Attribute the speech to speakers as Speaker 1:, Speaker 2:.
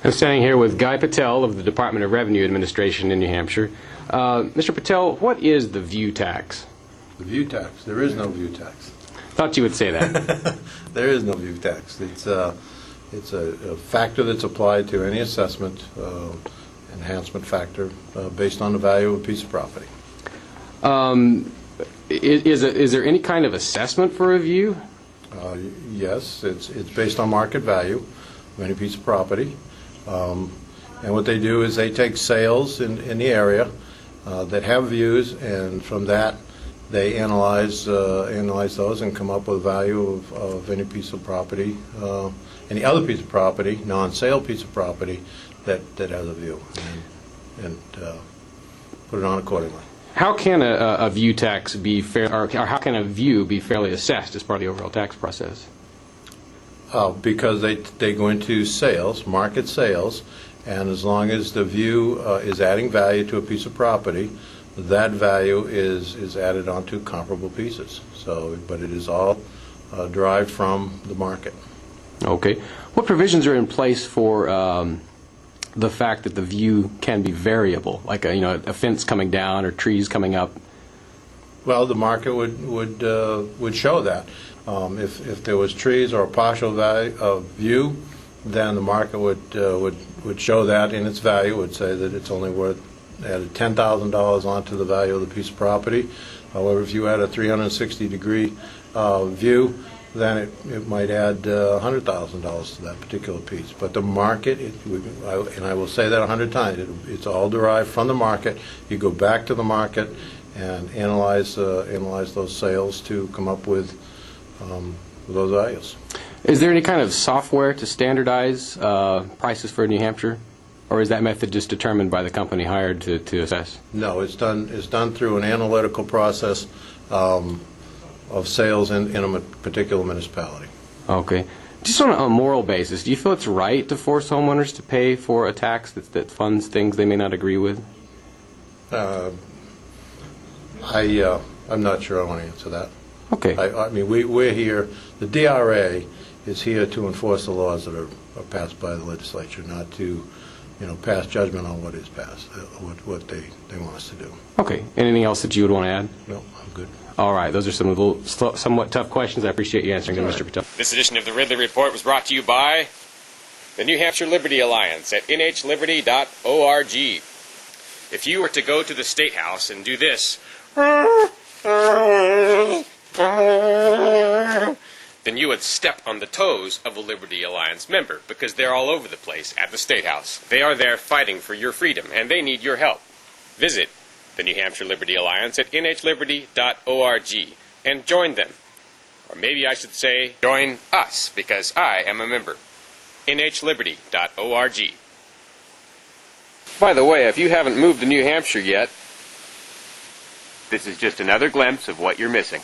Speaker 1: I'm standing here with Guy Petell of the Department of Revenue Administration in New Hampshire. Mr. Petell, what is the view tax?
Speaker 2: The view tax? There is no view tax.
Speaker 1: Thought you would say that.
Speaker 2: There is no view tax. It's a factor that's applied to any assessment, enhancement factor, based on the value of a piece of property.
Speaker 1: Is there any kind of assessment for a view?
Speaker 2: Yes, it's based on market value of any piece of property. And what they do is they take sales in the area that have views, and from that they analyze those and come up with a value of any piece of property, any other piece of property, non-sale piece of property that has a view, and put it on accordingly.
Speaker 1: How can a view tax be fair, or how can a view be fairly assessed as part of the overall tax process?
Speaker 2: Because they go into sales, market sales, and as long as the view is adding value to a piece of property, that value is added onto comparable pieces. So, but it is all derived from the market.
Speaker 1: Okay. What provisions are in place for the fact that the view can be variable, like a fence coming down or trees coming up?
Speaker 2: Well, the market would show that. If there was trees or a partial value of view, then the market would show that in its value, would say that it's only worth added $10,000 onto the value of the piece of property. However, if you had a 360-degree view, then it might add $100,000 to that particular piece. But the market, and I will say that 100 times, it's all derived from the market. You go back to the market and analyze those sales to come up with those values.
Speaker 1: Is there any kind of software to standardize prices for New Hampshire, or is that method just determined by the company hired to assess?
Speaker 2: No, it's done through an analytical process of sales in a particular municipality.
Speaker 1: Okay. Just on a moral basis, do you feel it's right to force homeowners to pay for a tax that funds things they may not agree with?
Speaker 2: I'm not sure I want to answer that.
Speaker 1: Okay.
Speaker 2: I mean, we're here, the DRA is here to enforce the laws that are passed by the legislature, not to, pass judgment on what is passed, what they want us to do.
Speaker 1: Okay. Anything else that you would want to add?
Speaker 2: No, I'm good.
Speaker 1: All right. Those are some somewhat tough questions. I appreciate you answering them, Mr. Petell.
Speaker 3: This edition of the Ridley Report was brought to you by the New Hampshire Liberty Alliance at nhliberty.org. If you were to go to the State House and do this, then you would step on the toes of a Liberty Alliance member, because they're all over the place at the State House. They are there fighting for your freedom, and they need your help. Visit the New Hampshire Liberty Alliance at nhliberty.org and join them. Or maybe I should say, join us, because I am a member. nhliberty.org. By the way, if you haven't moved to New Hampshire yet, this is just another glimpse of what you're missing.